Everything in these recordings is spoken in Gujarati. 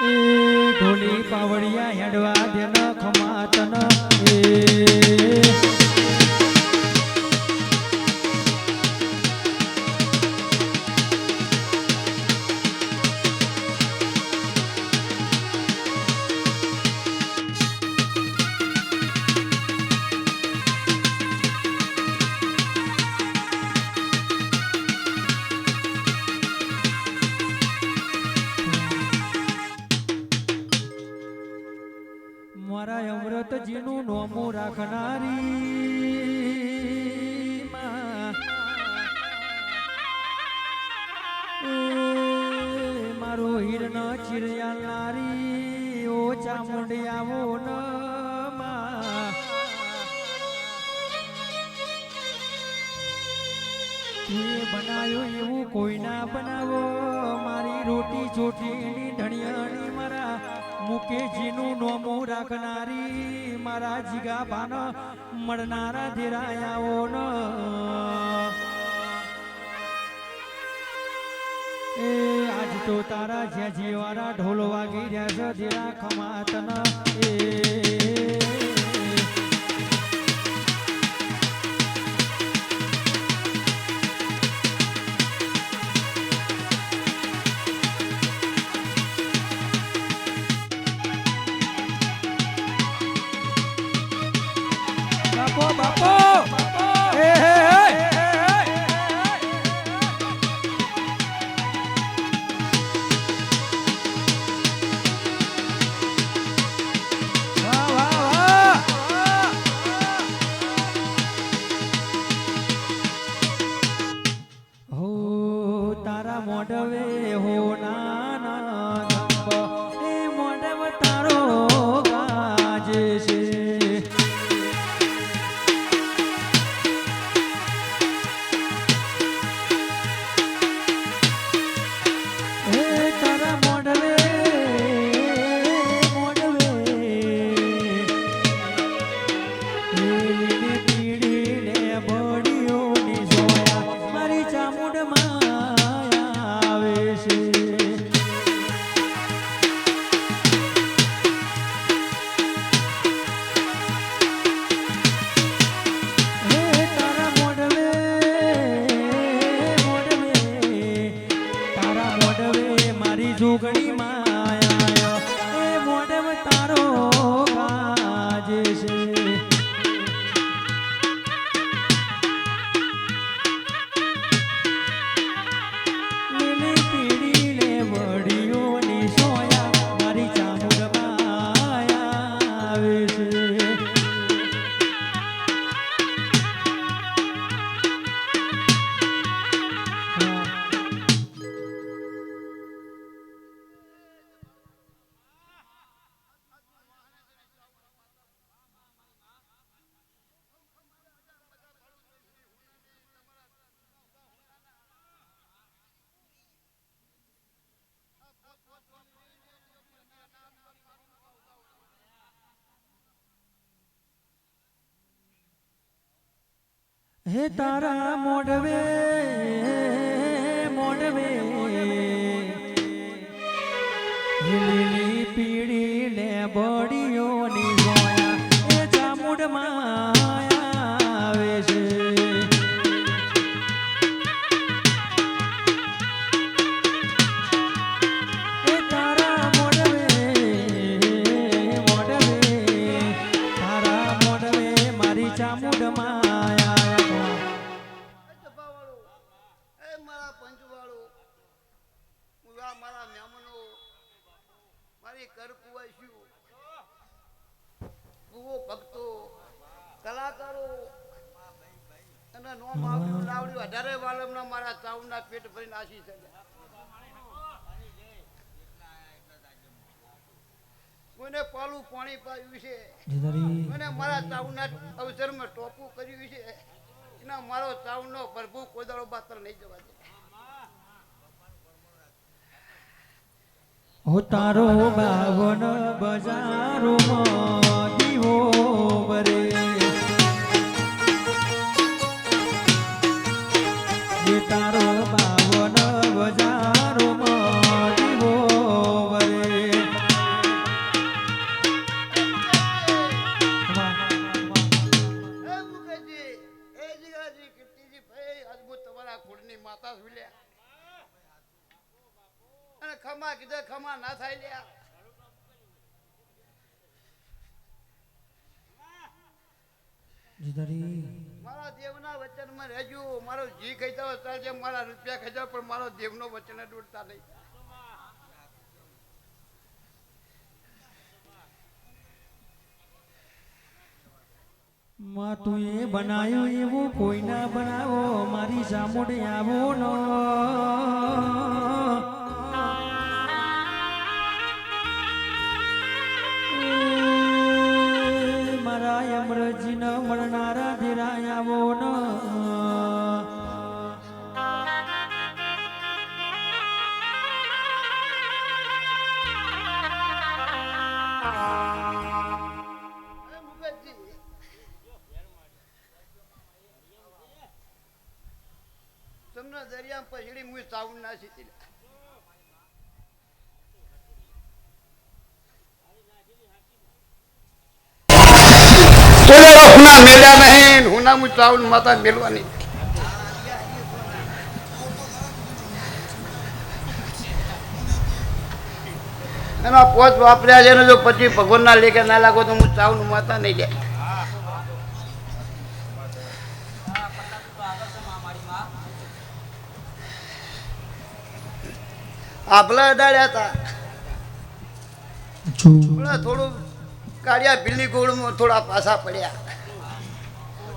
એ ઢોલી પાવડિયા હેડવા દેન ખમાતન એ મારા અમૃતજીનું નોમું રાખનારી મારો હિરણ ચિરયાલનારી ઓ ચામુંડી આવો ન બનાવ્યો એવું કોઈ ના બનાવો મારી રોટી ચોટીની ધણિયાણી મારા મુકેશજીનું નોમું રાખનારી મારા જીગા ભાન મળનારા ધીરાયાઓ ન એ આજ તો તારા જ્યાં જીવારા ઢોલ વાગી રહ્યા છે ધીરા ખમાતન એ બાપો એ હો તારા મોઢવે હો નાના એ મોઢવ તારો ગાજે છે જોગણી માયા એ મોઢવ તારો ગાજે છે લીલી પીડી ને વડીઓની સોયા મારી ચામુંડ માયા આવે છે હે તારા મોઢવે મોઢવે લીલી પીડી ને બડીઓની જોયા એ ચામુંડ માયા આવે છે એ તારા મોઢવે મોઢવે તારા મોઢવે મારી ચામુંડ માયા મારા મહેમાનો મારી કરકુવાસીઓ કુવો ભક્તો કલાકારો અને નો માવડી લાવડી વધારે વાલમના મારા ચાવના પેટ ભરીને આશી છે કોઈને પાલું પાણી પાયું છે અને મારા ચાવના અવસરમાં ટોપું કર્યું છે એના મારો ચાવનો પ્રભુ કોદાળો બાતર નહીં જવા દે હો તારો બાવન બજારો દીવો બરે જે તારો બાવન બજારો દીવો બરે માતા ઝૂલ્યા અને ખમા કીધા ખમા ના થાય લ્યા. મારા દેવના વચનમાં રહેજો. મારો જી ખાઈતા હોય ચાલજે, મારા રૂપિયા ખાઈતા પણ મારો દેવનો વચન દોડતા નહીં. માં તું એ બનાવ્યો એવું કોઈ ના બનાવો, મારી સામોડે આવો ન. મારા અમરજી ન મળનારા ધીરા આવો ન. તમને દરિયા પછડી હું સાઉન્ડ ના સીધી હુના મેલ્યા નહીં. હુના હું સાઉન્ડ માતા મેલવાની. એના પોત વાપર્યા છે ને જો પછી ભગવાન ના લેખે ના લાગો તો હું સાઉન્ડ માતા નહીં જાય. આપલા અડાડ્યા હતા થોડું કાળિયા ભીલની ગોળમાં થોડા પાછા પડ્યા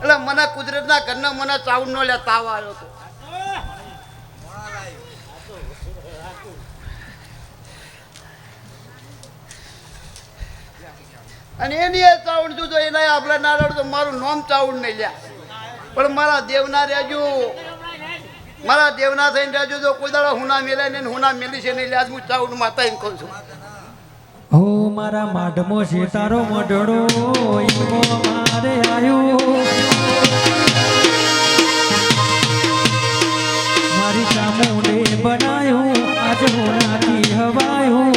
એટલે મને કુદરતના ઘરના મને ચાઉન નો લે તાવ આવ્યો હતો. અને એની એ ચાઉન તું તો એના આપલા ના રડતો મારું નામ ચાઉન નહીં લ્યા. પણ મારા દેવના રહેજો, મારા દેવના થઈને રહેજો. તો કોઈ દાડો હુના મેલાય ને હુના મેલી છે નહીં લે. આજ હું ચાઉન માતા એમ કહું છું. હો મારા માઢમો છે તારો મઢડો ઈમો મારે આયો. મારી ચામુંડે બનાયું આજ હોનાથી હવાયું.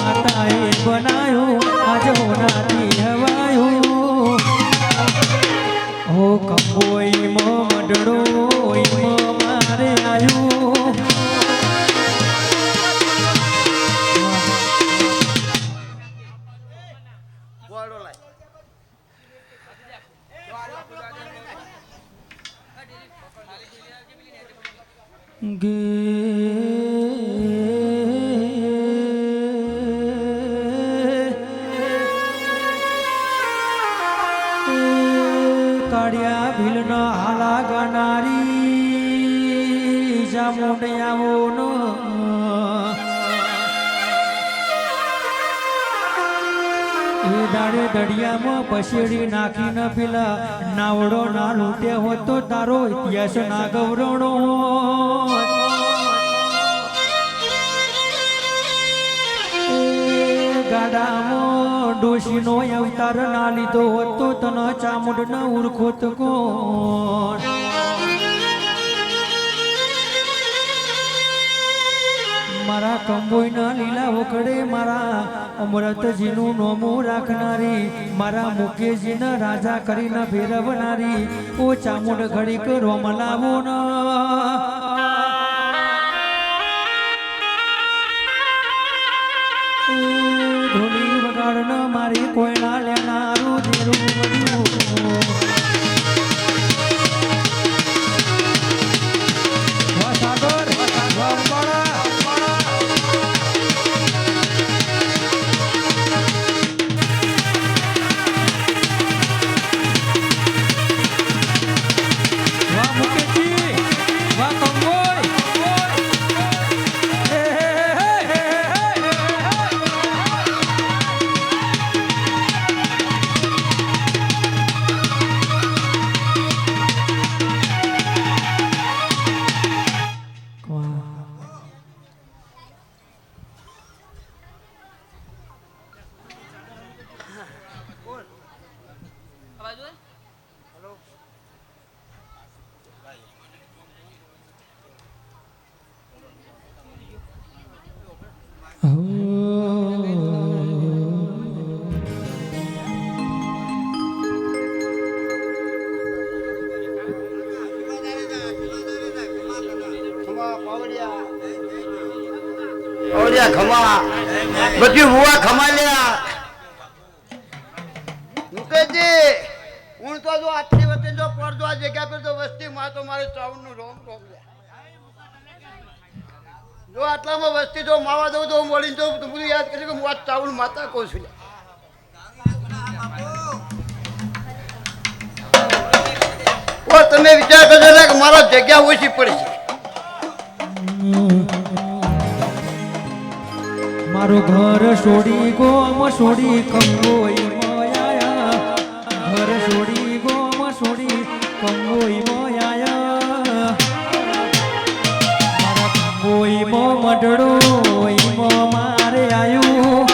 માતાએ બનાયું આજ હોનાથી હવાયું. હો કંબો ઈમો મઢડો ઈમો મારે આયું. ગે કાળિયા ભીલનો હાલા ગનારી જામુંડિયાઓ નો. એ દાડે દડિયામાં પસેડી નાખીને પેલા નાવડો ના લૂંટ્યા હોત તો તારો ઇતિહાસ ના ગૌરવણો હોત. ગાડામાં ડોશીનો અવતાર ના લીધો હોત તો તને ચામુંડ ન ઉરખોત કોણ. મારા કંબોઈના લીલા વખડે મારા અમૃતજીનું નોમું રાખનારી, મારા મુકેશજીને રાજા કરીને ફેરવનારી. ઓ ચામુંડ ઘડીક રોમ લાવો ન. ઢોલી વગાડ ન મારી કોઈના લેનારું દેરું મળ્યું. ખમા પાવડિયા પાવડિયા ખમા બધી હુવા ખમા લ્યા મુકેશજી હું તો જો આટલી વખતે જો પડતો આ જગ્યા પર તો વસ્તી માં તો મારે ચાઉન નું રોમ રોમ જો આટલામાં વસ્તી જો માવા દઉં તો હું બોલીને તો બધું યાદ કરી કે હું આ ચાઉન માતા કહું છું તમે વિચાર કરજો ને કે મારા જગ્યા ઓછી પડશે મારું ઘર છોડી ગોમ છોડી કંગોઈ મોયા ઘર છોડી ગોમ છોડી કંગોઈ મોયા મારા કંગોઈ મો મડડો મો મારે આયું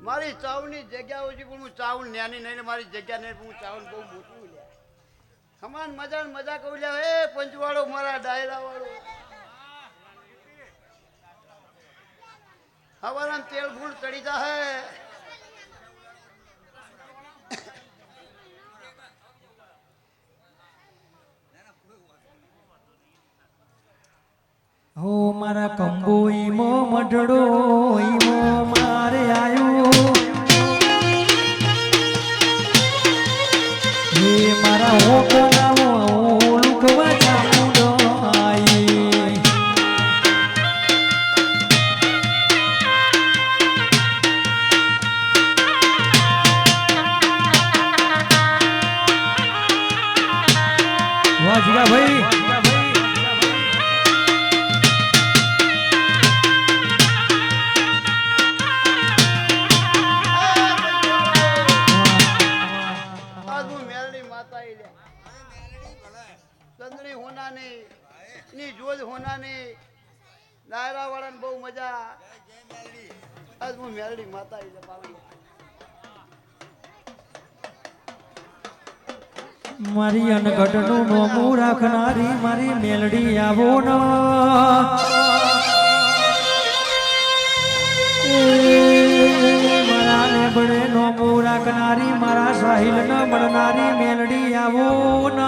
મારી ચાવની જગ્યા ઓછી પણ હું ચાવલ ન્યાની નહીં મારી જગ્યા નહીં હું ચાવલ બહુ મોટું લે સમાન મજા કહું લે એ પંચવાળો મારા ડાયરા વાળો હવાના તેલ ફૂલ ચડી જાય હો મારા કંબોઈ મો મડડો મો મારે આયું હે મારા હો કોલાવો લુકવા ચામુંડો આઈ વાહ જીગા ભાઈ ચંદડી હોનાની ની જોજ હોનાની ડાયરા વાળાને બહુ મજા આજ હું મેરડી માતા એટલે પાવી મારી અનગઢનું નોમું રાખનારી મારી મેલડી આવો ન મારા લેબડે નોમું રાખનારી મારા સાહિલ ન મળનારી મેલડી આવો ન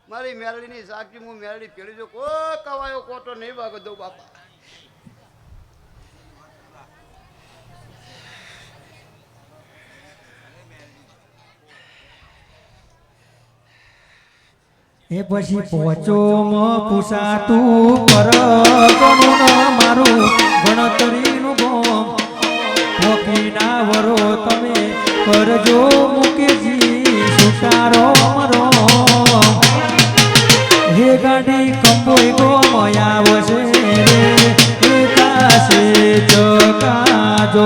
મારી મેરડીની સાક્ષી હું મેરડી પેલી જો કોઈ કવાયો કોટો નહીં વાગો દઉં બાપા એ પછી પહોંચો મ પૂછાતું પર કોનું મારું ગણતરીનું ગોમ વકીના વરો તમે કરજો મુકેજી સુકારો મરો હે ગાડી કંબોઈ ગોમયા વસે રે એ કાશે ચકાજો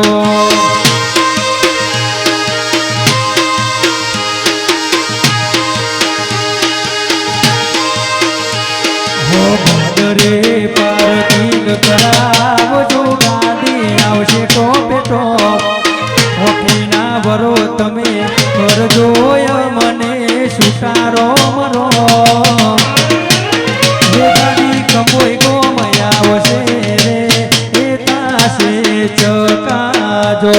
હો ભાદરે પાર્કિંગ કરાવજો ગાડી આવશે ટોપે ટોપ ઓખીના વરો તમે કરજો મને સુકારો મરો કંબોઈ ગોમયા વસે રે એ તાશે ચકાજો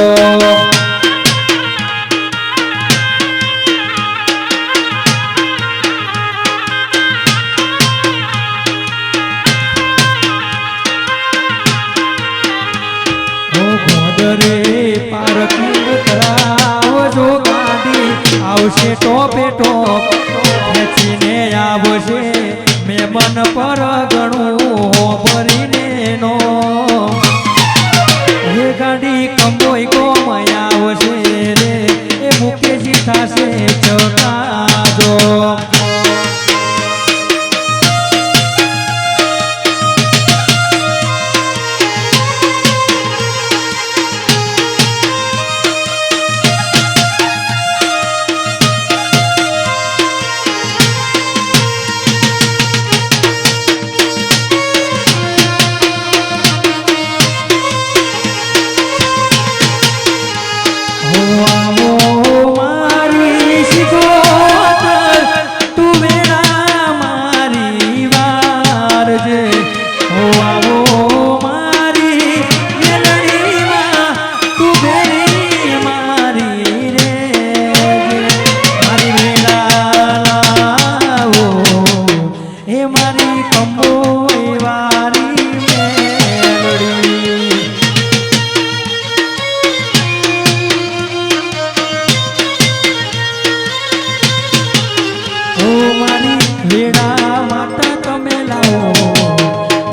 મારી વેડા માતા તમે લાવો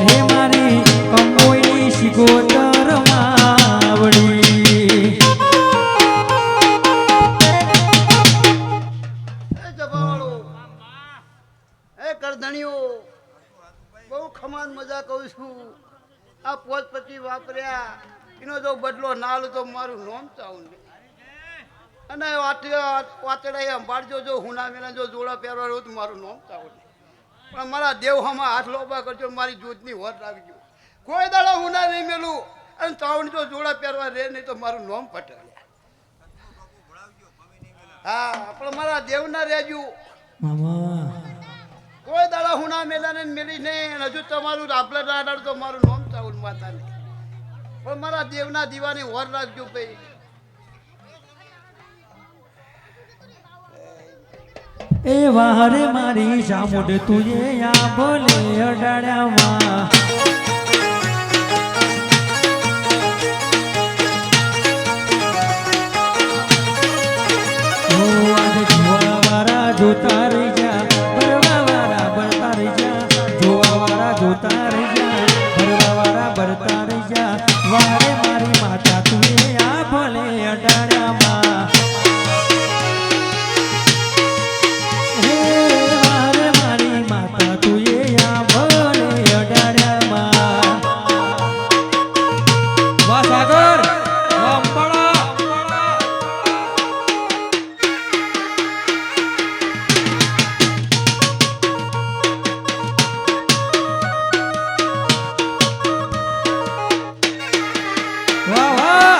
હે મારી કંબોઈની શિગોતર માવડી એ જબાવાળો એ કરધણીઓ બહુ ખમાન મજા કહું છું આ પોતપતિ વાપર્યા એનો જો બદલો ના લો તો મારું નોમ ચાવું ને અને વાતડા અંબાડજો જો હુના મેલા જો જોડા પહેરવા રહ્યો તો મારું નોમ ચાવું ને પણ મારા દેવહામાં હાથ લોબા કરજો મારી જોતની હોર રાખજો કોઈ દાડો હુના નહીં મેલું અને ચાવણ જો જોડા પહેરવા રહે નહીં તો મારું નોમ પટે હા પણ મારા દેવના રહેજો મામા કોઈ દાડા હુના મેલાને મેલી નહીં હજુ તમારું રાબલા રાડાડ તો મારું નોમ ચાવું માતાને પણ મારા દેવના દીવાની હોર રાખજો ભાઈ એ વારે મારી સામુડ તુજે આ બોલે અડાડ્યામાં જોતા રહી જા ભરવા વાળા ભરતા રહી જા જોવા વાળા જોતા રહી જા ભરવા વાળા ભરતા રહી જા વારે મારી માતા તુએ આ ભલે અડાડ્યામાં હે વારે મારી માતા તુએ આ ભલે અડાડ્યામાં વાહ સાગર વાહ અંબાળા વાહ વાહ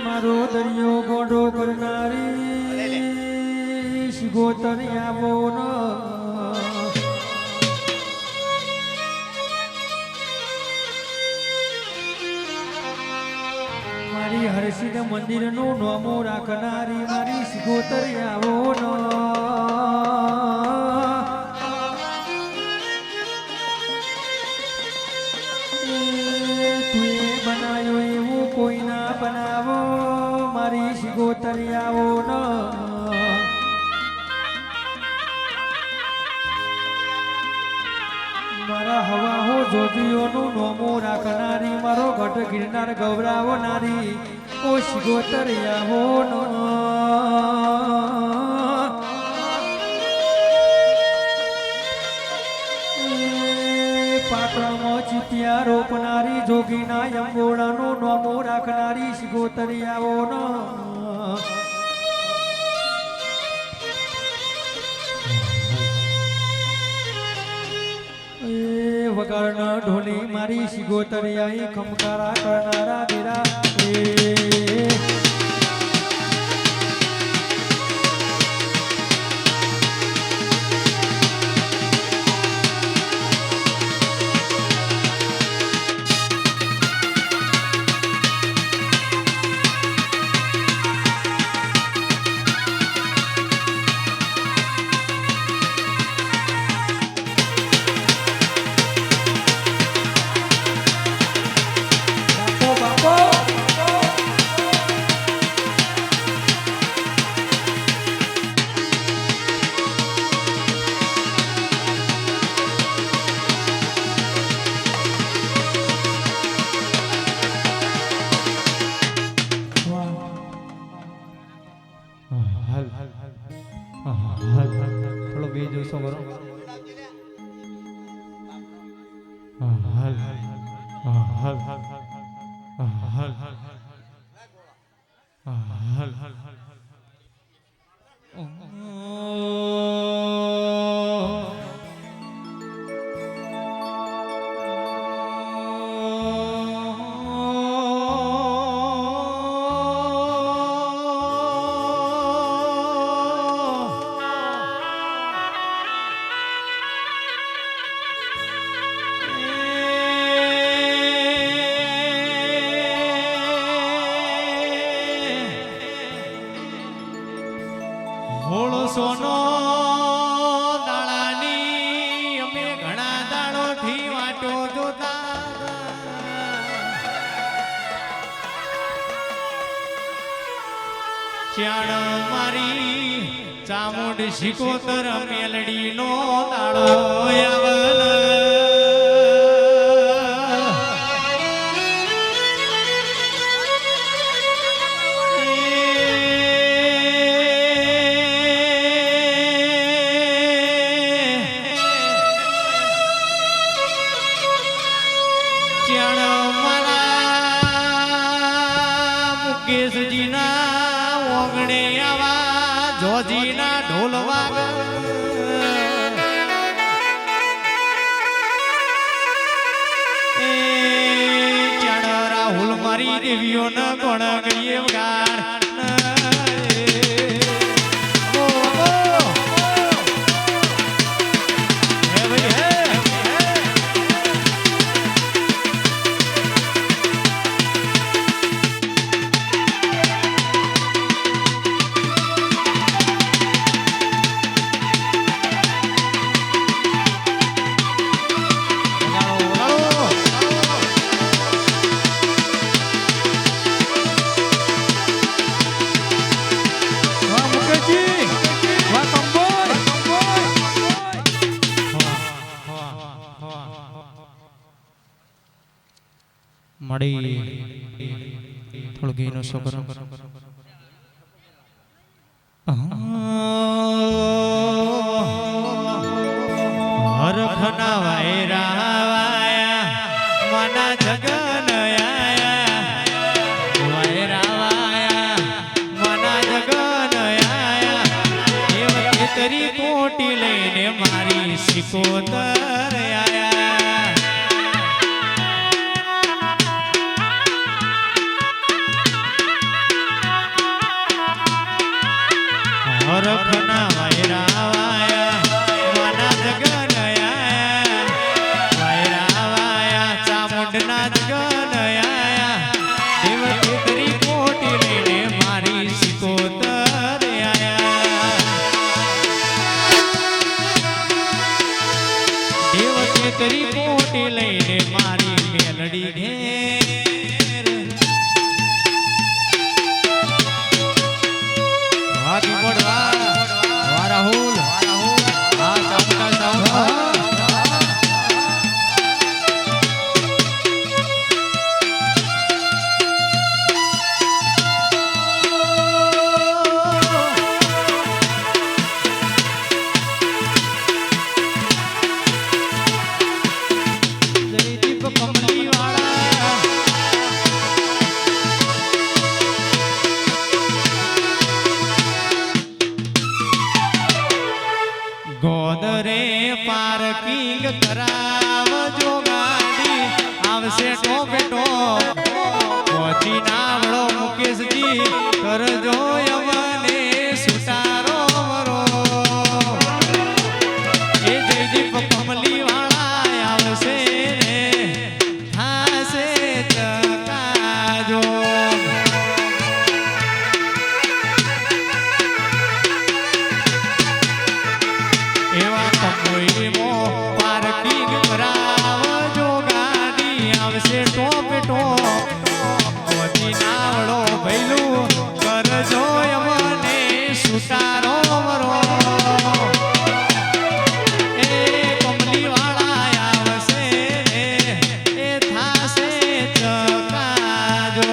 મારો દરિયો ગોડો કરનારી શિગોતર આવો ન મારી હરસિદ્ધ મંદિરનું નોમો રાખનારી મારી શિગોતર આવો ન કોઈ ના બનાવો મારી શિગોતરિયાઓ ન મારા હવા હો જોગીઓનું નોમું રાખનારી મારો ઘટ ગિરનાર ગૌરાવનારી ઓ શિગોતરિયાઓ ન પાટણમાં ચિત્યા રોપનારી જોગીના યંગોળાનું નોમું રાખનારી શિગોતરિયાઓનો વગાડના ઢોલી મારી શિગોતરિયાઈ ખમકારા કરનારા દીરા થોડો બે જોશો કરો સોનો દાળાની અમે ઘણા દાડોથી વાટો જોતા ચાણ મારી ચામુંડ શિકોતર મેલડીનો દાડો આવન જોજીના ઢોલ વાગ ચાણ રાહુલ મારી દેવીઓ ન કોણ ગઈએ ગાર મળી થોડું ઘીનો છોકરો હરખના વાયરા મના જગન વાયરા મના જગન એ તરી કોટી લઈને મારી શિકોતર આયા હરખના વાયરા વાયા મના જગન વાયરા વાયા ચામુંડના જગન દેવકી તરી કોટી લઈને મારી શિકોતર આયા દેવકી તરી કોટી લઈને મારી મેલડી ઘેર પાર્કિંગ કરાવજો ગાડી આવશે ટોપેટો પહોંચી નાવડો મુકેશજી કરજો યમને સુતારો વરો એ જયદીપ કમલી વાળા આવશે ને થાશે ચકાજો એવા કમોઈમો પાર્કિંગ કરાવજો ગાડી આવશે ટોપેટો પહોંચી નાવડો ભૈલું કરજો યમને સુતારો વરો એ કમલી વાળા આવશે એ થાશે ચકાજો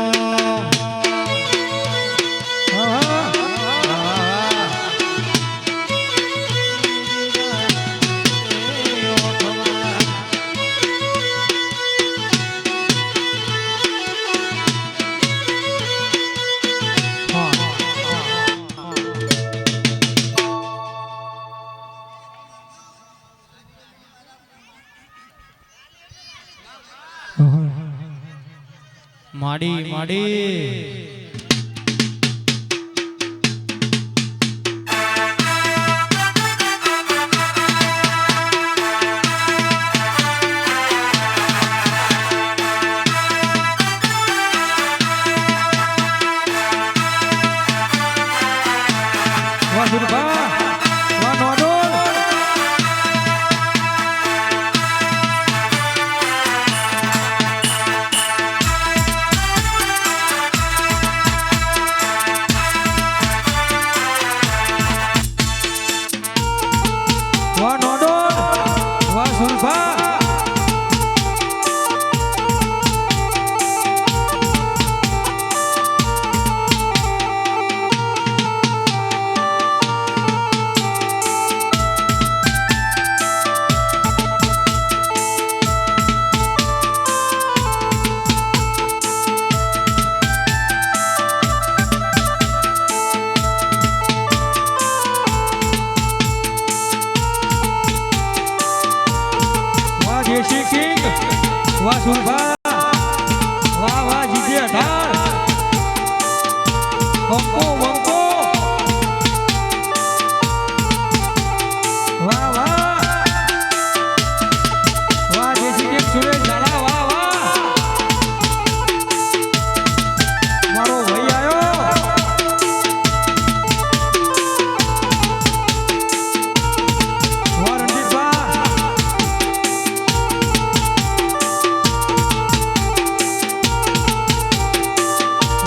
માડી માડી વાહ સુરભા વાહ નોડોલ વાહ નોડોલ વાહ સુરભા વાહ દેશી કિંગ વાહ સુરભા વાહ વાહ જીજે અઢાર બંકો બંકો વાહ વાહ વાહ દેશી કિંગ સુરેશ ઝાલા વાહ વાહ મારો ભાઈ આયો વાહ રણજીતભા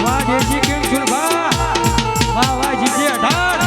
વાહ દેશી કિંગ સુરભા વાહ વાહ જીજે અઢાર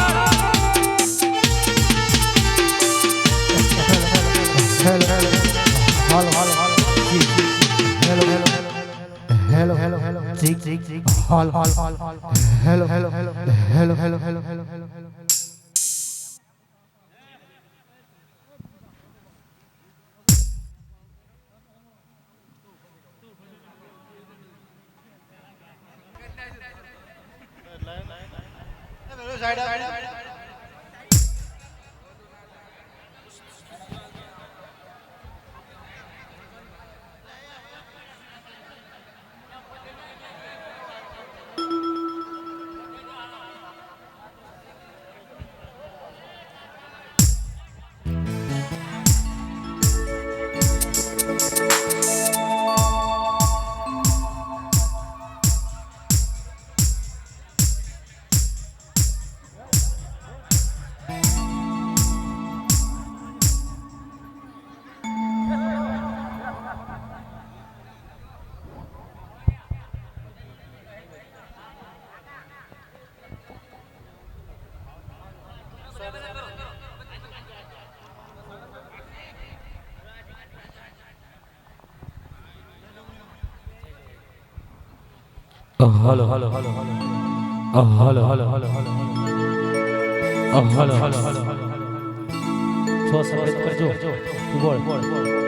hello hello hello hello hello hello hello hello hello hello છો સબમિટ કરજો બોલ બોલ બોલ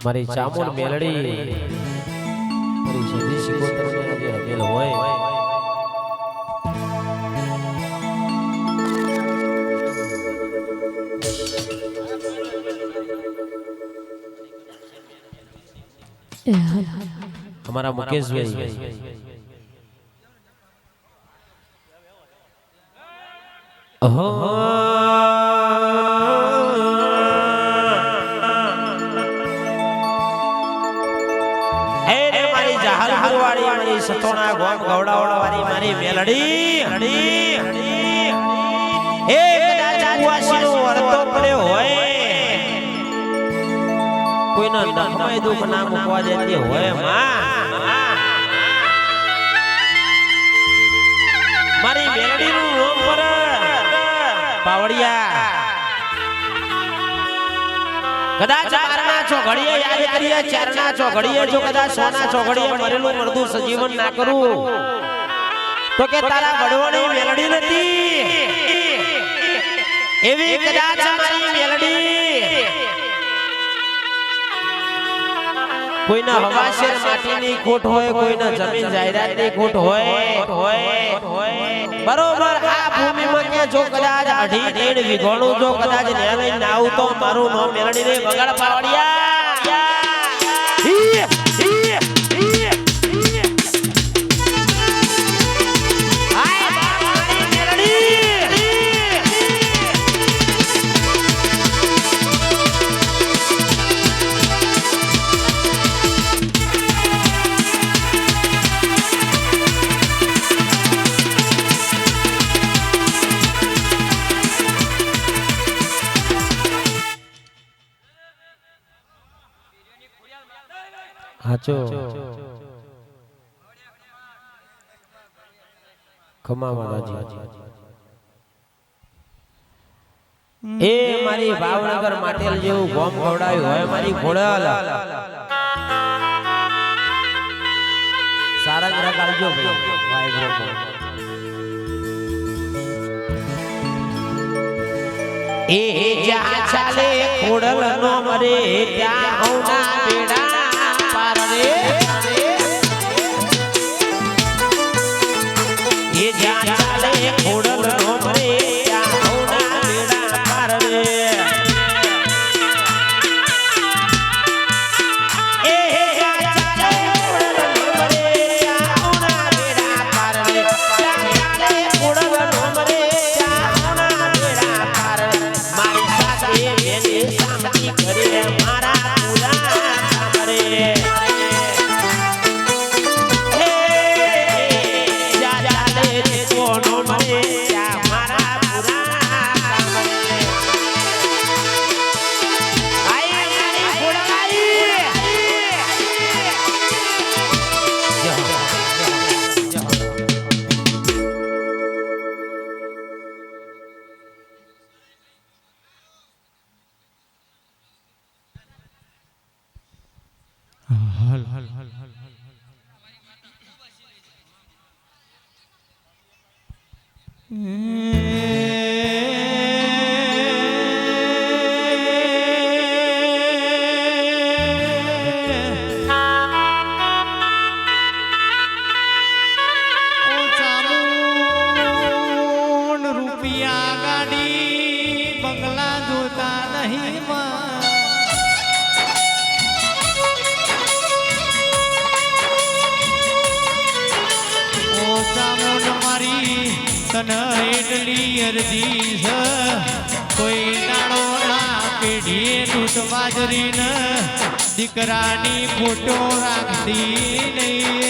મારી ચામુંડ મેલડી મારી સદી શિકોતરની જે રમેલ હોય हमारा मुकेश भाई મારી સતોણા ગોમ ગવડાવડા વાળી મારી મેલડી એ કદાચ કુવાસીનો વર્તો પડ્યો હોય કોઈનો નખમાં દુઃખ ના મૂકવા દેતી હોય મારી મેલડીનું નામ પર પાવડિયા કદાચ ચારના ચોઘડીએ યાદ કરીએ ચારના ચોઘડીએ જો કદાચ સોના ચોઘડીએ મરેલું મરદું સજીવન ના કરું તો કે તારા બડવણી મેલડી નથી એવી કદાચ મારી મેલડી કોઈના હવાશેર માટીની ખોટ હોય કોઈના જમીન જાહેરાતની ખોટ હોય બરોબર આ ભૂમિમાં કે જો કદાચ 2.5 વીઘોનું જો કદાચ ન્યા લઈને આવું તો મારું નામ મેલડીને બગાડ પાવડિયા હાચો ખમા માતાજી એ મારી ભાવનગર માટેલ જેવું ગોમ ખવડાવ્યું હોય મારી ખોડલ સારંગ રગાડજો ભાઈ વાયબ્રો એ જ્યાં ચાલે ખોડલ નો મરે ત્યાં હવના બેડા ये ज्યાં ચાલે ખોડલ નો મરે ત્યાં હવના બેડા પાર રે એ જ્યાં ચાલે ખોડલ નો મરે ત્યાં હવના બેડા પાર રે ચાલે ખોડલ નો મરે ત્યાં હવના બેડા પાર રે મારી સાથે બેને શાંતિ કરે મારા પૂરા કરે એટલી અરજી છે કોઈ નાણો ના પેઢીએ લૂંટ બાજરી ન દીકરાની ફોટો રાખતી નહીં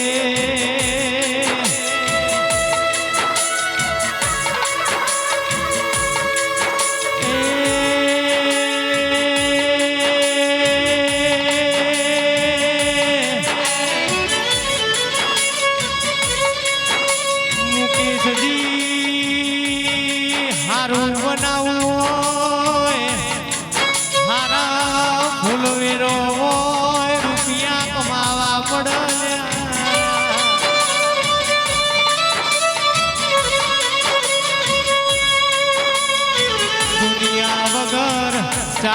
રૂપિયા કમાવા પડે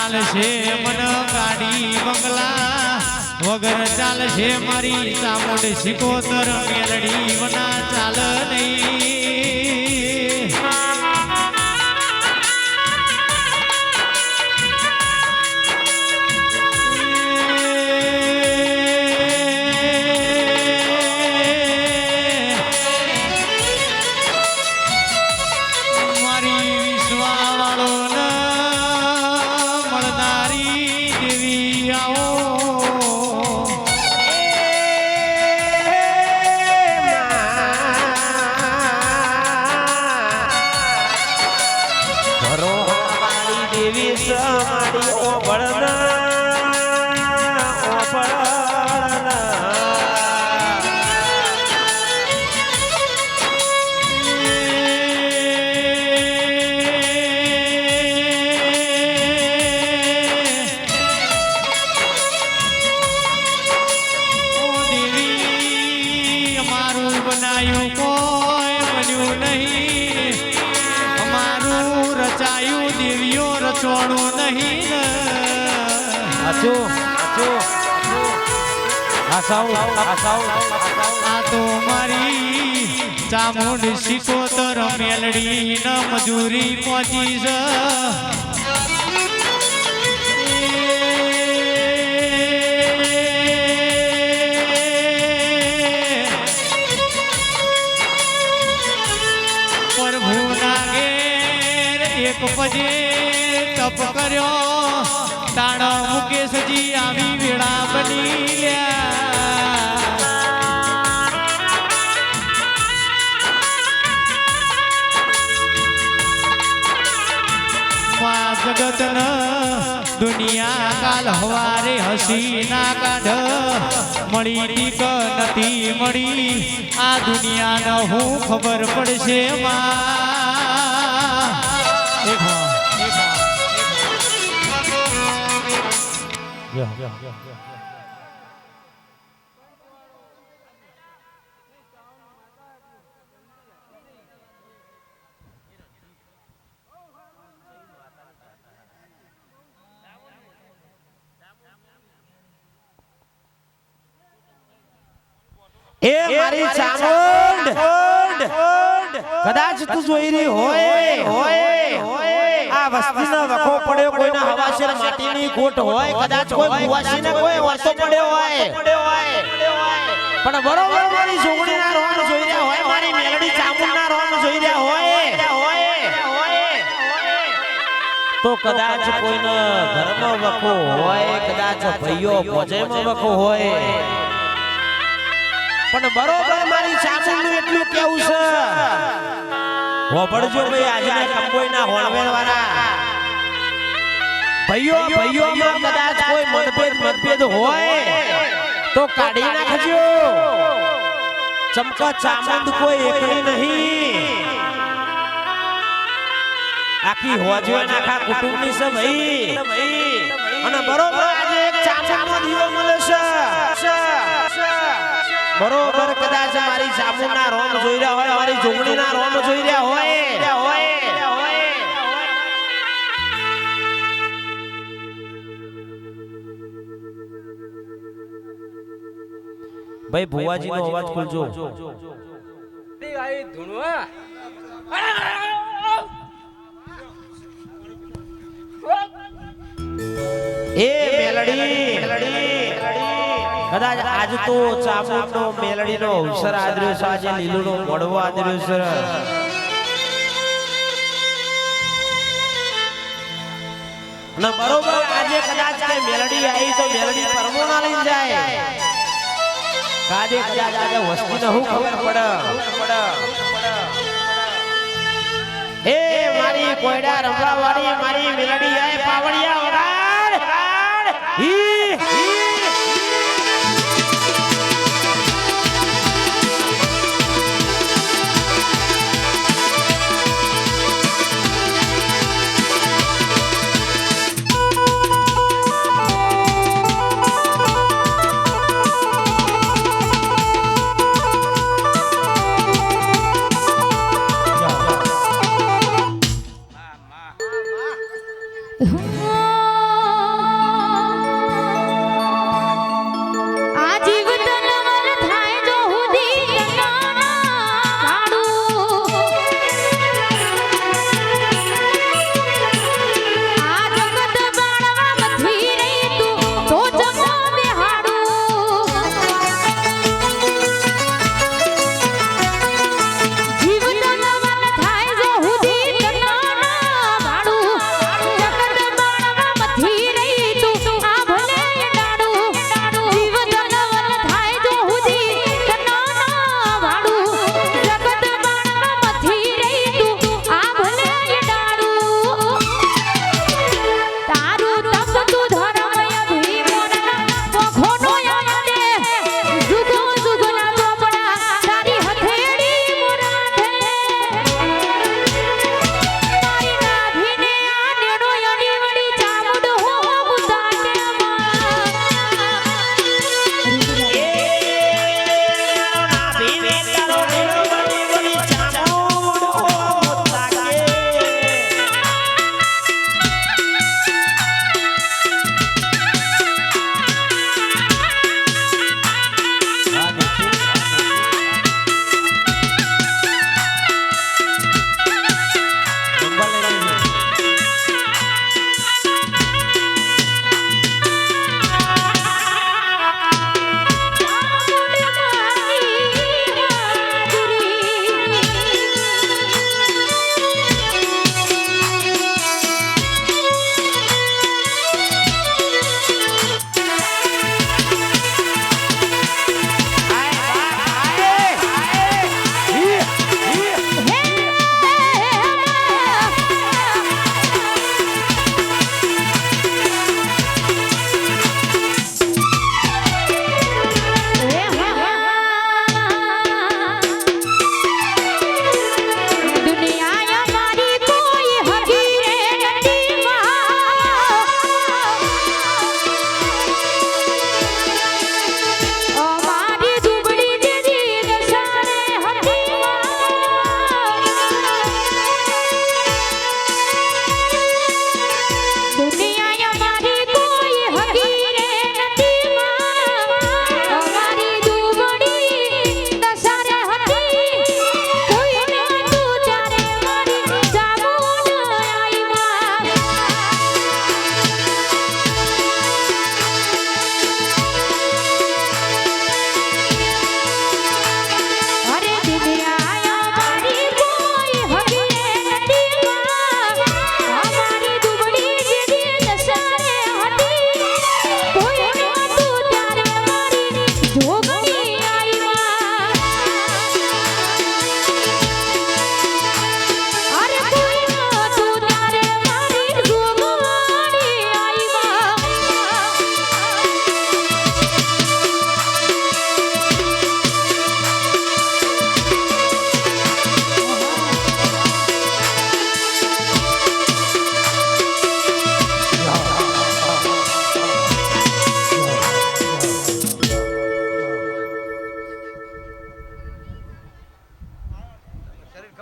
ચાલશે મન ગાડી બંગલા વગર ચાલશે મારી ચામુંડ સિકોતર મેલડી વના ચાલ નહીં બનાયું કોઈ બન્યું નહીં અમારું રચાયું દેવીઓ રચવાનું નહીં આ તો મારી ચામુંડ સિકોતર મેલડી ન મજૂરી પહોંચી છે એક પજે તપ કર્યો તાણ મુકેશજી આવી વેળા બની લ્યા જગત ન દુનિયા કાલ હવારે હસી ના કાઢ મળી ટીક નથી મળી આ દુનિયા ન હું ખબર પડશે એ મારી ચામુંડ કદાચ તું જોઈ રહી હોય આ વસ્તીનો વખો પડ્યો કોઈના હવાશેર માટીની કોટ હોય કદાચ કોઈ ભુવાસીને કોઈ વર્તો પડ્યો હોય પણ બરોબર મારી જોગણીના રોમ જોઈ રહ્યા હોય મારી મેલડી ચામુંડના રોમ જોઈ રહ્યા હોય તો કદાચ કોઈનો ઘરમાં વખો હોય કદાચ ભાઈઓ ભોજનમાં વખો હોય પણ બરોબર મારી ચામુંડનું એટલું કેવું છે હોબળજો ભાઈ આજના કંબોઈના હોણવેર વાળા ભાઈઓમાં કદાચ કોઈ મતભેદ હોય તો કાઢી નાખજો ચમકા ચામુંડ કોઈ એકલી નહીં આખી હોજવે નાખા કુટુંબની છે ભાઈ અને બરોબર આજે એક ચામુંડનો દીવો મળે છે બરોબર કદાચ મારી ચામુંડના રોમ જોઈ રહ્યા હોય મારી જોગણીના રોમ જોઈ રહ્યા હોય ભાઈ ભુવાજી નો અવાજ ખોલજો એ મેલડી કદાચ આજ તો ચામુંડનો મેલડીનો અવસર આદર્યો છે આજે લીલુનો મળવો આદર્યો છે અને બરોબર આજે કદાચ આ મેલડી આવી તો મેલડી પરમોના લઈને જાય કાજે કદાચ આજે વસ્તીને હું ખબર પડે એ મારી કોયડા રમવાવાળી મારી મેલડી આય પાવડિયા વગાડ હી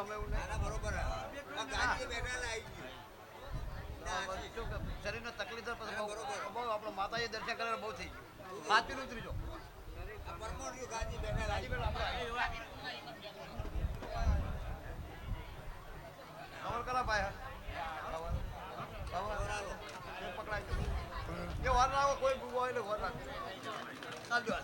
હમણાં એવું નહીં. શું કે શરીરનો તકલીફ તો પછી બહુ આપણો માતાજી દર્શન કરે બહુ થઈ ગયું. સાચું ઉતરી જો ગાજી બેઠા કવર કરા ભાઈ પકડાય એ વાર લાવો કોઈ ભૂવો હોય વાર રાખે ચાલજો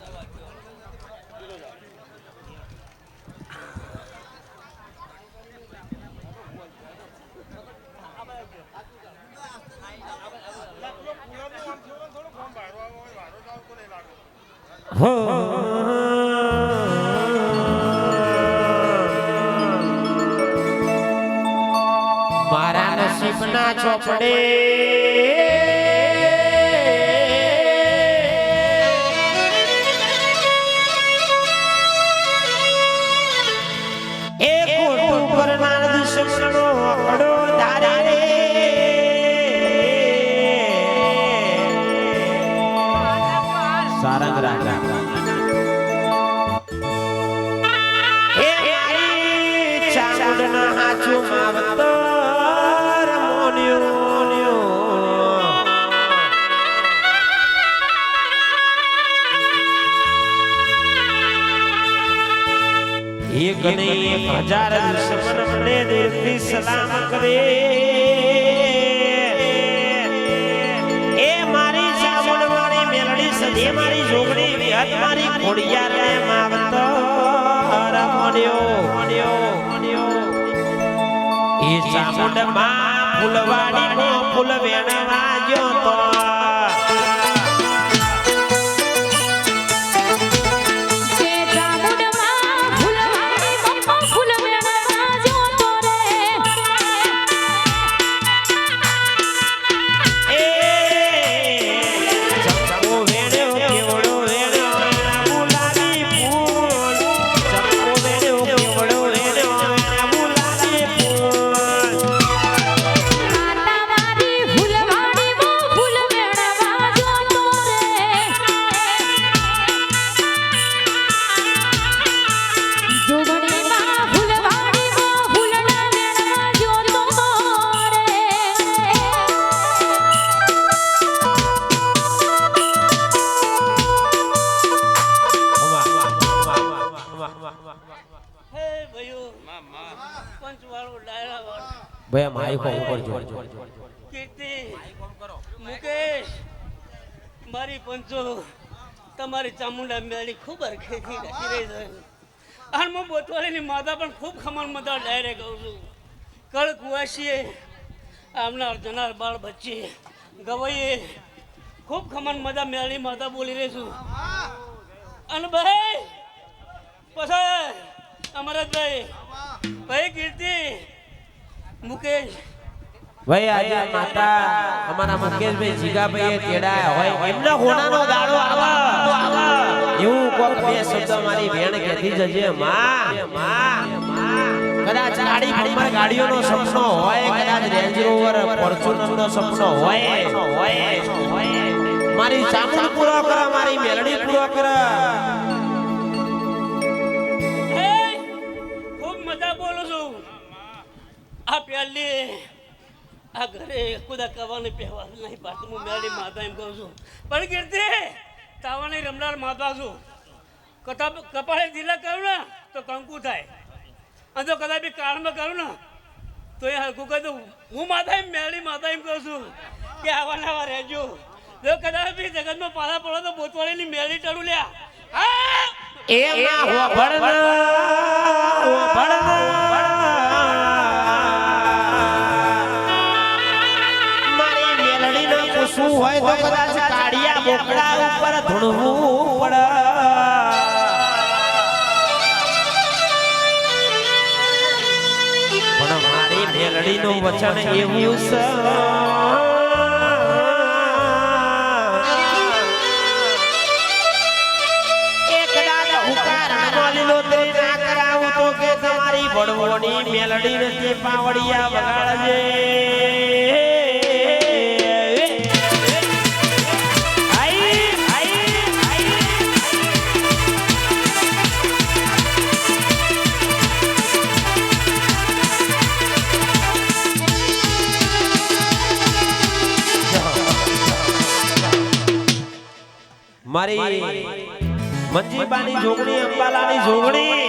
મારા નસીબના ચોપડે એ ખોટું કરનાર દુશ્મનો અકડો ધારે રે સારંગ રાજા એ મારી ચામુંડના હાચું માવતર મોન્યો એક નહીં 1000 દુશ્મન મને દિલથી સલામ કરે એ મારી ચામુંડ મારી મેલડી સદે મારી જોગણી વિહત મારી ખોડિયાર ને માવતર મોન્યો એ ચામુંડ માં ફૂલવાડી નો ફૂલ વેણવા જો તો ભયા માઈકો ઉપર જો કીર્તિ મુકેશ મારી પંચો તમારી ચામુંડા મેળી ખૂબ અરખેથી રાખી રહી છે અને હું બોતવાળીની માતા પણ ખૂબ ખમણ મતા ડાયરેક્ટ કહું છું કળ કુવાસીએ આવનાર જનાર બાળ બચ્ચી ગવાઈએ ખૂબ ખમણ મજા મેળી માતા બોલી રહી છું અને ભાઈ પછી અમરતભાઈ ભાઈ કીર્તિ મુકેશ ભાઈ આજે માતા અમારા મુકેશભાઈ જીગાભાઈ તેડા હોય એમના હોનાનો દાડો આવા એવું કોક બે શબ્દ મારી બેન કહેતી જજે માં કદાચ ગાડી નંબર ગાડીઓનો સપનો હોય કદાચ રેન્જ રોવર ફોર્ચ્યુનરનો સપનો હોય મારી ચામુંડ પૂરો કર મારી મેલડી પૂરો કર ખૂબ મજા બોલું છું આ પહેલી આ ઘરે કુદા કવાની પહેવા નહીં પાડતું હું મેળી માતા એમ કહું છું પણ કીર્તિ તાવાની રમનાર માતા છું કપાળે ઢીલા કરું ને તો કંકુ થાય અને જો કદાચ બી કાળમાં કરું ને તો એ હલકું કહી દઉં હું માતા એમ મેળી માતા એમ કહું છું કે આવા નવા રહેજો જો કદાચ બી જગતમાં પાછા પડો તો બોતવાળીની મેળી ટળું લ્યા હા એમાં મારી મેલડીને પૂછવું હોય તો કદાચ કાળિયા બોકડા ઉપર ધૂણવું પડે પણ મારી મેલડીનું વચન એવું છે તમારી બડવોની મેલડી નથી પાવડિયા વગાડજે મારી મંજીબાની જોગણી અંબાલાની જોગણી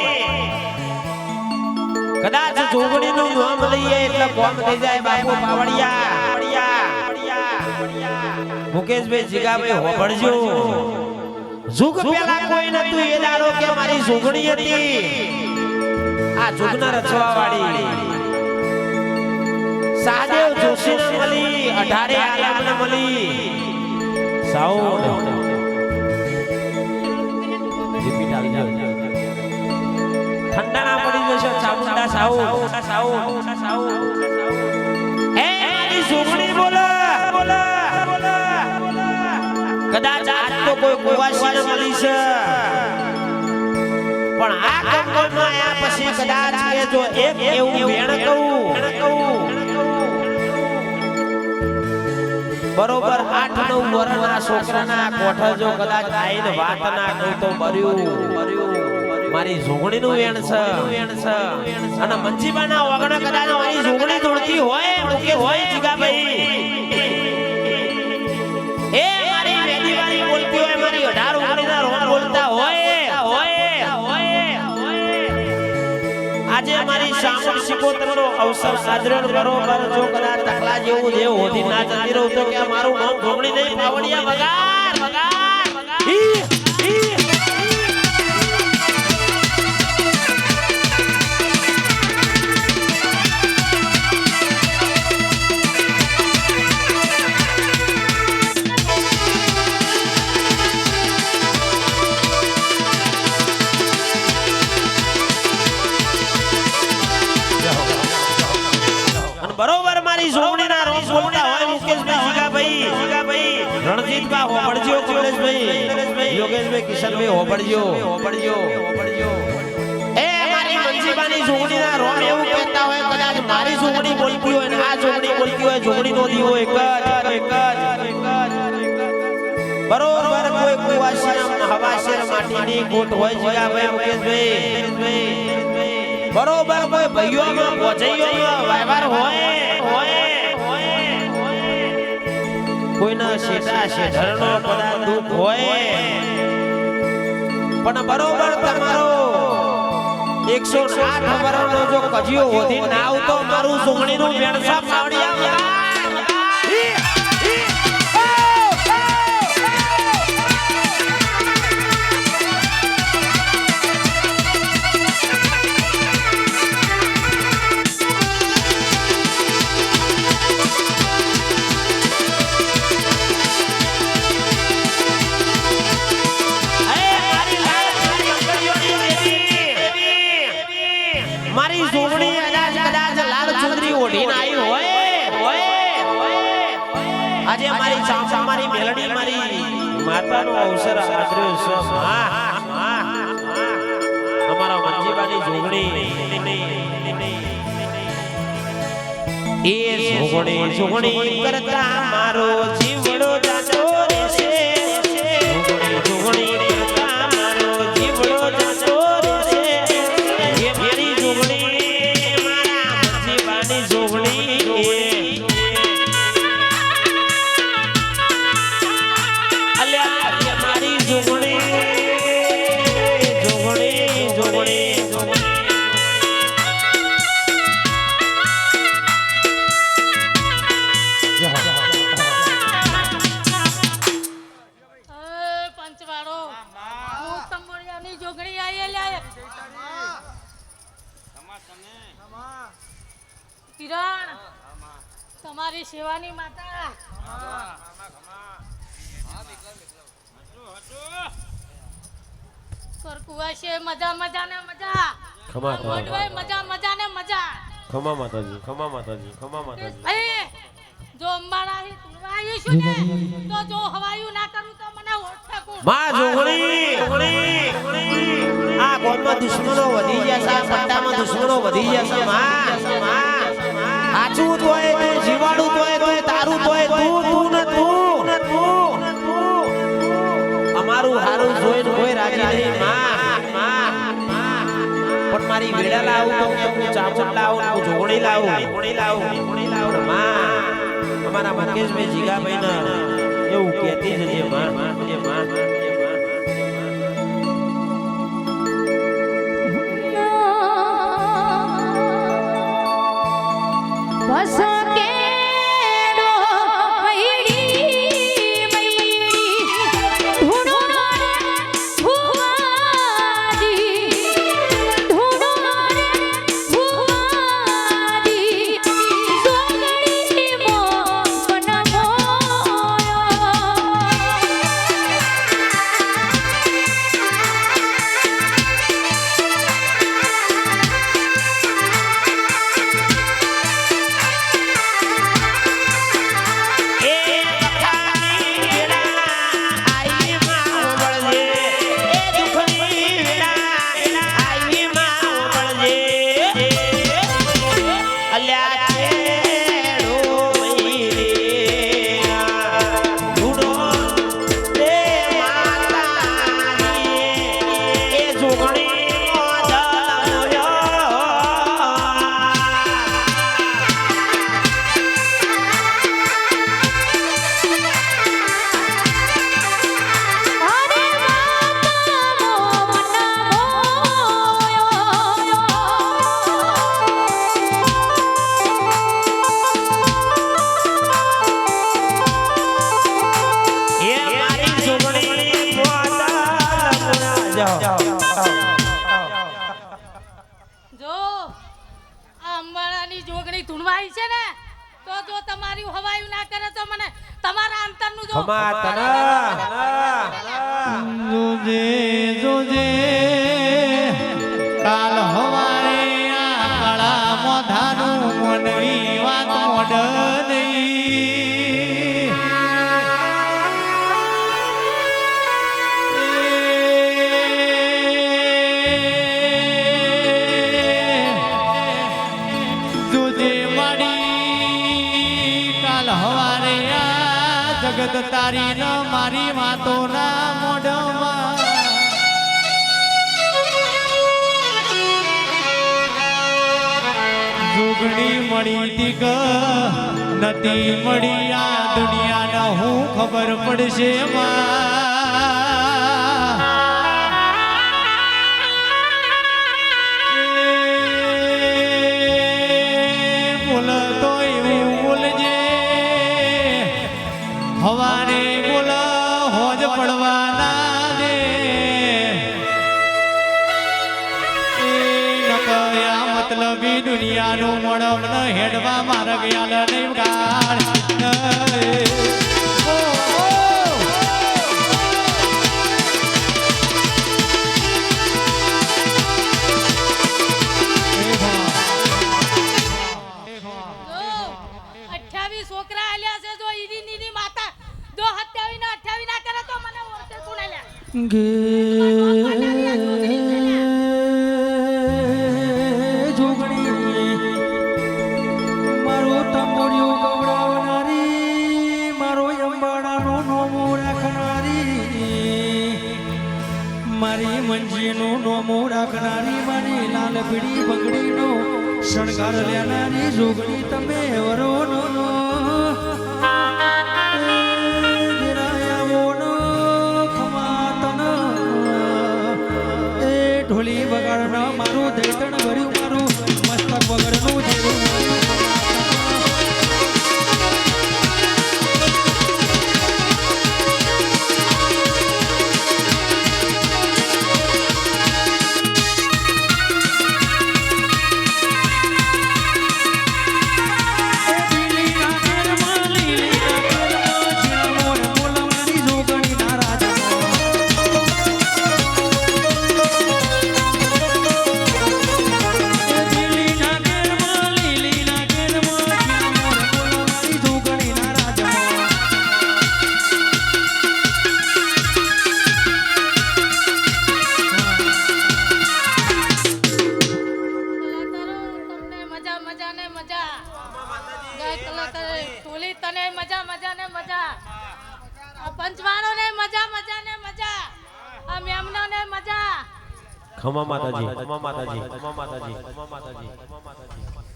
કદાચ જોગણી નું નામ લઈએ એટલે કોમ થઈ જાય બાપુ પાવડિયા મુકેશભાઈ જીગાભાઈ હોભળજો જુગ પેલા કોઈ નતું એ દાડો કે મારી જોગણી હતી આ જુગના રચવા વાળી સાદેવ જોશીને મળી 18 આલમને મળી સાઉન્ડ રિપીટ આવી જાય ઠંડા ના પડી જશે ચામુંડા સાઉન્ડ એ મારી જોગણી બોલો કદાચ આજ તો કોઈ કુવાસીને મળી છે પણ આ કંકોમાં આયા પછી કદાચ કે જો એક એવું વેણ કહું બરોબર 8-9 વર્ષના છોકરાના કોઠા જો કદાચ આઈને વાત ના કહું તો બર્યું મારી જોગણીનું વેણ છે અને મંજીબાના વગણે કદાચ મારી જોગણી ધોળતી હોય મુકે હોય જીગાભાઈ એ મારી મેદીવાળી બોલતી હોય મારી 18 ઉંમરના રોમ બોલતા હોય આજે મારી શામળ સિકોતરનો અવસર સાજરણ બરોબર જો કદાચ તકલા જેવું દેવ હોધી ના જતી રહું તો કે મારું નામ જોગણી નહીં પાવડિયા વગાર બરોબર મારી જોગણીના રોમ બોલતા હોય મુકેશભાઈ જીગાભાઈ રણજીતભાઈ હોબળજો કમલેશભાઈ યોગેશભાઈ કિશનભાઈ હોબળજો એ મારી મંજીબાની જોગણીના રોમ એવું કહેતા હોય કદાચ મારી જોગણી બોલતી હોય ને આ જોગણી બોલતી હોય જોગણીનો દીવો એક જ બરોબર કોઈ કુવાસીના હવાશેર માટીની કોટ હોય જીગાભાઈ મુકેશભાઈ બરોબર કોઈ ભાઈઓમાં પોચૈયોમાં વ્યવહાર હોય કોઈના શેઠરનો કદાચ દુઃખ હોય પણ બરોબર તમારો 108 વર્ષનો જો કજિયો હોધી ના આવતો મારું જોગણીનું વેણસા પાવડિયા મારી જોગણી કદાચ લાલ ચુંદડી ઓઢીને આવી હોય આજે મારી ચાંપા મારી મેલડી મારી માતાનો અવસર આદર્યો છે અમારા મંજીબાની જોગણી એ જોગણી કરતા મારો જીવડો જાતો રહેશે જોગણી કરતા મારો જીવડો જાતો રહેશે મારી જોગણી મારા મંજીબાની જોગણી અલ્યા મારી જોગણી પંચવાળો હું તમોડિયાની જોગણી આયેલા કિરણ તમારી સેવાની માતા કરકુવાશે મજા ને મજા મજા ને મજા ખમા માતાજી એ જો અંબાડા હી તુરવાઈ છું ને તો જો હવાયું ના કરું તો મને ઓળખું માં જોગણી આ ગોમમાં દુશ્મનો વધી ગયા છે પટ્ટામાં દુશ્મનો વધી ગયા છે માં આચું તોય તું જીવાડું તોય તારું તોય તું અમારું હારું જોઈને કોઈ રાજી નહીં માં પણ મારી વેડા લાવું તો કે હું ચામુંડા લાવું હું જોગણી લાવું માં અમારા મુકેશભાઈ જીગાભાઈ ને એવું કહેતી જજે માં આવી છે ને તો જો તમારી હવાયું ના કરે તો મને તમારા અંતરનું જો ખમા તના જોજે જોજે કાલ હવારે આ કાળા મોઢાનું મનવી વાત મોઢ નહીં જોજે માડી કાલ હવારે આ જગત તારી ન મારી વાતો ના મોઢમાં જોગણી મળી તીક નથી મળી આ દુનિયાને હું ખબર પડશે બોલતો એવું બોલજે હવારે બોલ હોજ પડવાના દે નકયા મતલબી દુનિયાનું મળમ ન હેડવા માર્ગ યાલ નહીં ગાળ જો 28 છોકરા આલ્યા છે જો ઈની નીની માતા જો 27 ના 28 ના કરે તો મને ઓળખે કોણ આલ્યા ગે જોગણી મારો તંબોરિયો ગવડાવનારી મારો અંબાડાનો નોમો રાખનારી મારી મંજીનો નોમો રાખનારી મારી લાલ પીળી બંગડીનો શણગાર લેનારી જોગણી તમે વરોનો ઢોલી બગાડના મારું દૈતણ ભર્યું મારું મસ્તક બગડનું જીવું ખમા માતાજી ખમા માતાજી ખમા માતાજી ખમા માતાજી ખમા માતાજી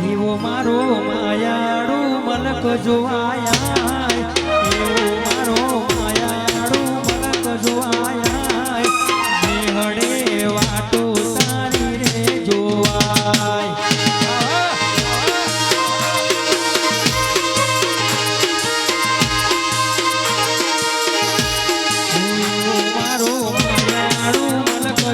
એવો મારો માયાળુ મલક જોવાયા એવો મારો માયાળુ મલક જોવાયા નિહળે વાટો તારી રે જોવાય એવો મારો માયાળુ મલક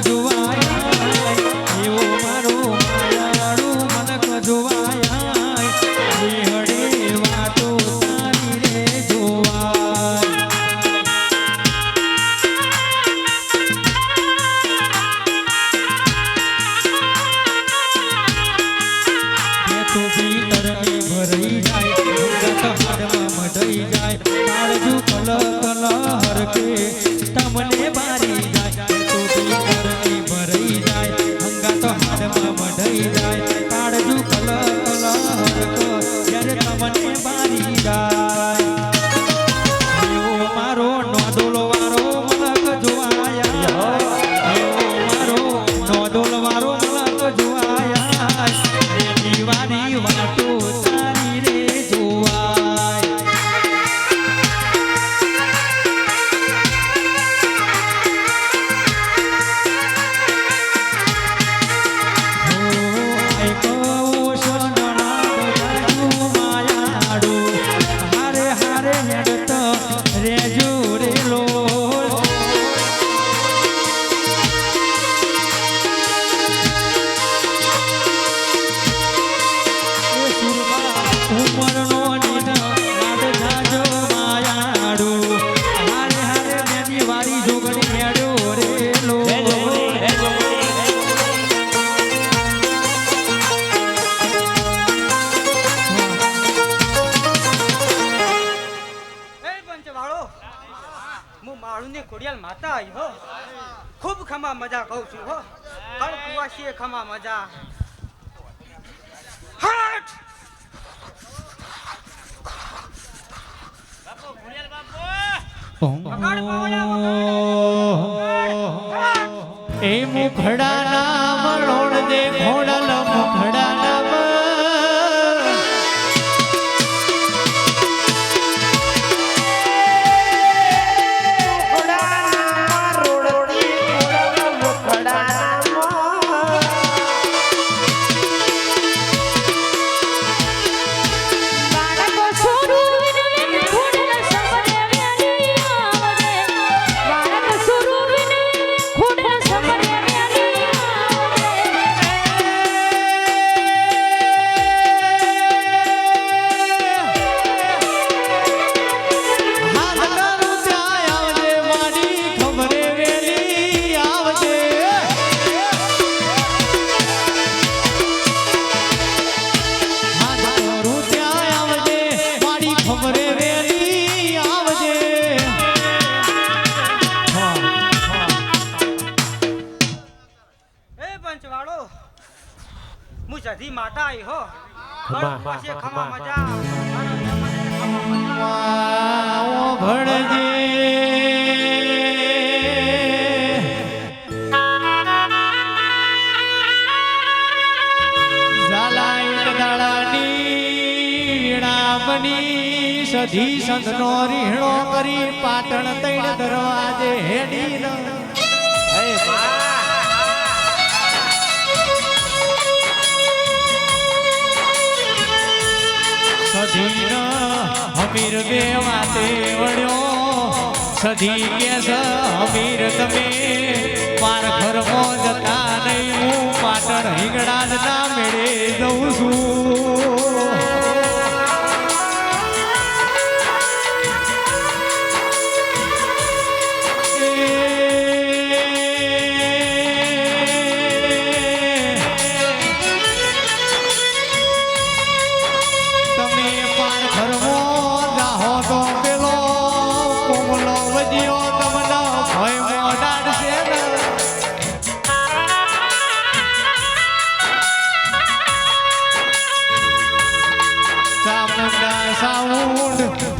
મજા કહું છું હો કણ કુવાસીએ ખમા મજા હટ એ મુખડા નામ રોડ દે ઘોડલ મુખડા નામ સધી માતા આઈ હો ખમા, કુવાસીએ ખમા ખમા, મજા ભણજે સધી સંતનો રીહણો કરી પાટણ તૈણ દરવાજે હેડી હે માં સધીન હમીર બે વાતે વળ્યો સધી કેસ હમીર તમે માર ઘરમાં જતા નહીં હું પાટણ હિંગડા જ ના મેળે જઉં છું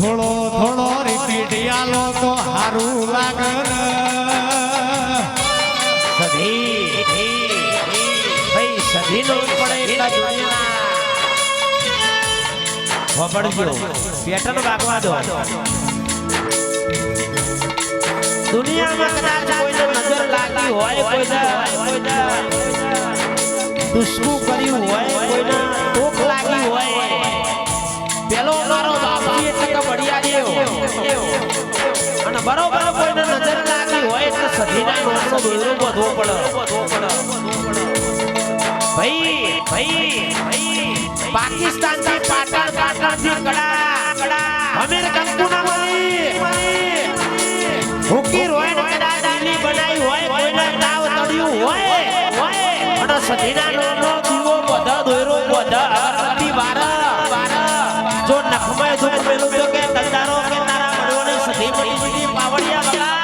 થોડો થોડો રિપીટ આલો તો હારું લાગે સધી ભાઈ સધી નો પડે એટલા દુનિયા વપડજો પેટર્ન વાગવા દો દુનિયામાં કદાચ કોઈને નજર લાગી હોય કોઈને દુશ્મન કર્યું હોય કોઈને ટોક લાગી હોય પેલો મારો બાપજી એટલે કે બળિયા દેવ અને બરોબર કોઈને નજર લાગી હોય એટલે સધીના નોટનો દોરો બધો પડે ભાઈ પાકિસ્તાન થી પાટણ થી કડા અમીર કંકુના મળી હુકી રોય ને કડા દાલી બનાવી હોય કોઈને નાવ તડ્યું હોય અને સધીના નોટનો દીવો બધા દોરો બધા અગરબત્તી વારા જો નખમય દુખ પેલું તો કે કંદારો કે તારા બડોને સધી પડી પડી પાવડિયા બગા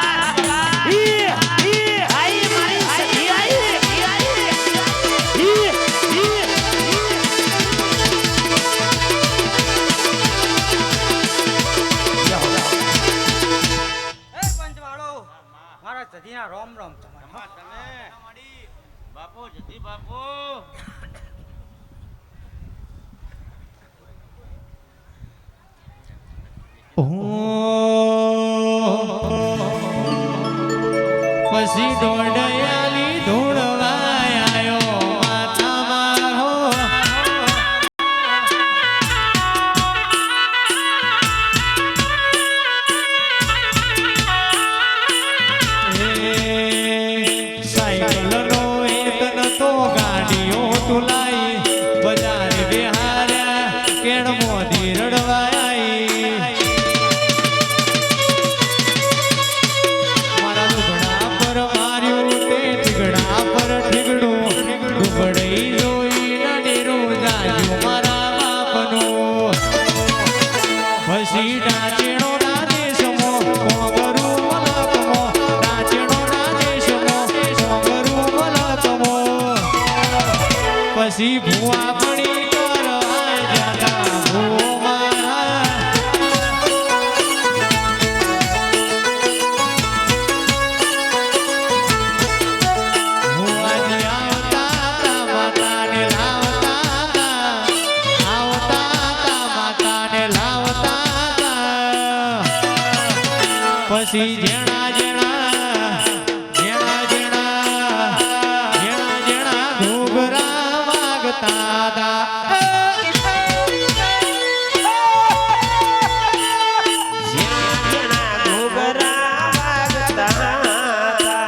આઈ મારી સધી આઈ એ પંચવાળો મારા સધીના રોમ રોમ તમારા તમે બાપુ જતી બાપુ પછી દોડયાલી ધૂળવાયો માથા મારો સાયકલનો એક નતો ગાડીઓ તુલાઈ બજાર બિહાર્યા કેણ મોદી રડવાય મારા લુગડા પર માર્યું પછી ભુવા મણી કરવા જતા ભુવો મારા ભુવાજી આવતા માતાને લાવતા પછી જેણા જેણા ઘૂઘરા વાગતા હતા જેના ઘૂઘરા વાગતા હતા.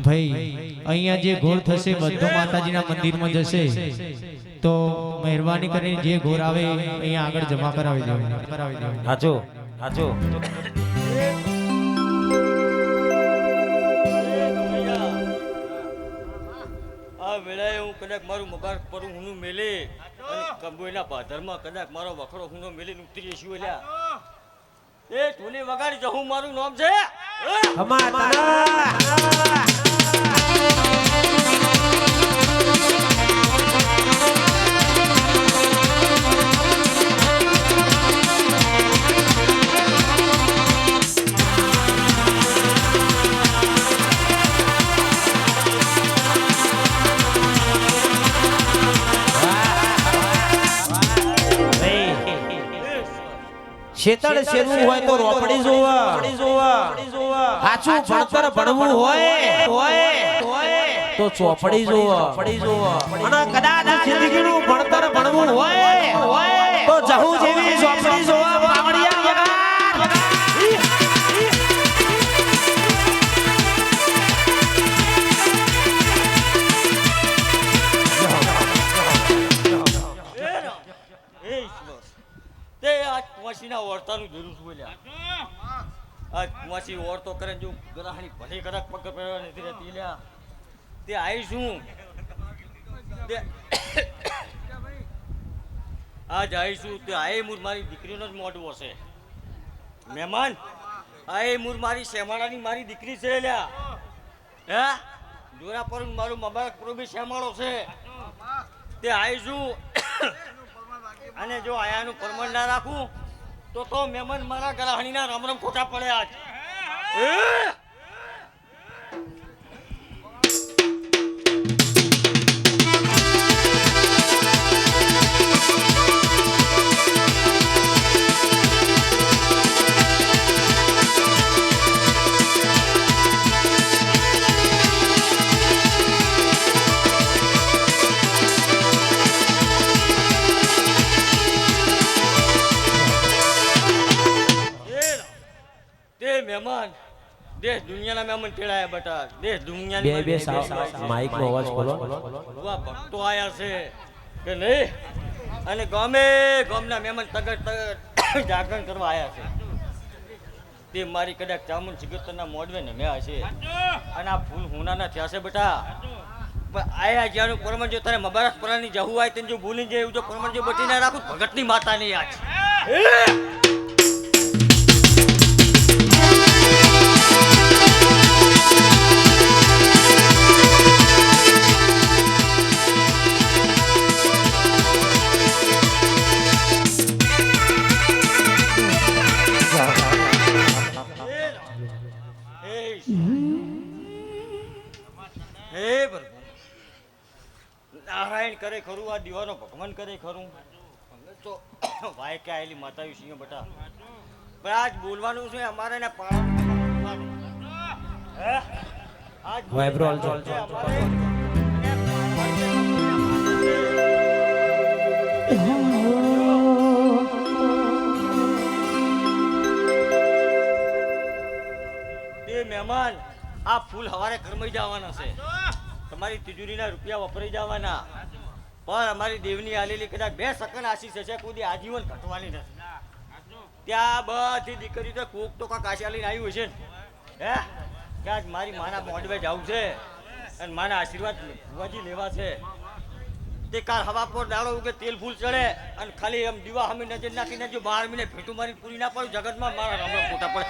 ભાઈ અહીંયા જે ઘોર થશે બધો માતાજીના મંદિરમાં જશે તો મહેરબાની કરીને જે ઘોર આવે અહીંયા આગળ જમા કરાવી દેવાય. હાચો હાચો આ વેળાએ હું કદાચ મારું મબાર પરું હુનું મેલે અને કંબોઈના પાધરમાં કદાચ મારો વખરો હુનો મેલે ઉતરી જશું એલા એ ઢોલી વગાડી જહું મારું નામ છે શેતળ શેરવું હોય તો રોપડી જોવા સાચું ભણતર ભણવું હોય તો ચોપડી જોવા અને કદાચ જિંદગીનું ભણતર ભણવું હોય તો જહુ જેવી ચોપડી જોવા પાવડિયા તે આ કુંવાસીના ઓરતાનું જરૂર છે બોલ્યા આ કુંવાસી ઓરતો કરે જો ગરાહણી ભલે કદાચ પગ પહેરવા નથી રહેતી લ્યા તે આવીશું તે આજ આવીશું તે આએ મૂર મારી દીકરીનો જ મોઢવો છે મહેમાન આએ મૂર મારી શેમાળાની મારી દીકરી છે લ્યા હે જોરા પર મારું મબારક પ્રોબી શેમાળો છે તે આવીશું અને જો આયાનું પરમણ ના રાખું તો મહેમાન મારા ગરાહણીના રમરમ ખોટા પડ્યા જ મહેમાન દેશ દુનિયાના મહેમાન તેડાયા બટા દેશ દુનિયાની બે માઈક નો અવાજ ખોલો વાહ ભક્તો આયા છે કે નહીં અને ગામના મહેમાન તગડ જાગરણ કરવા આયા છે તે મારી કદાચ ચામુંડ સિગતરના મોડવે ને મેં છે અને આ ફૂલ હુનાના થયા છે બેટા પણ આયા જ્યાંનું પરમણ જો તારે મબારક પરાની જવું હોય તેને જો ભૂલી જાય એવું જો પરમણ જો બટી ના રાખું ભગતની માતાની યાદ નારાયણ કરે ખરું આ દીવાનો ભગવાન કરે ખરું તો ભાઈ કે આયેલી માતાજી સિંહ બટા પણ આજ બોલવાનું છે અમારે ને પાળવાનું હે આજ વાઇબ્રોલ એ મહેમાન આ ફૂલ હવારે કરમાઈ જવાના છે તમારી તિજોરીના રૂપિયા વપરાઈ જવાના પણ અમારી દેવની આલેલી કદાચ 2 સેકન્ડ આશીષ હશે કોઈ આજીવન ઘટવાની નથી ત્યાં બધી દીકરી તો કોક તો કાંક આશા લઈને આવી હોય છે ને હે કદાચ મારી માના મોડવે જવું છે અને માના આશીર્વાદ ભુવાજી લેવા છે તે કાલ હવા પર દાડો કે તેલ ફૂલ ચડે અને ખાલી એમ દીવા અમે નજર નાખીને જો 12 મહિને ભેટું મારી પૂરી ના પડે જગતમાં મારા રામ રામ ફોટા પડે.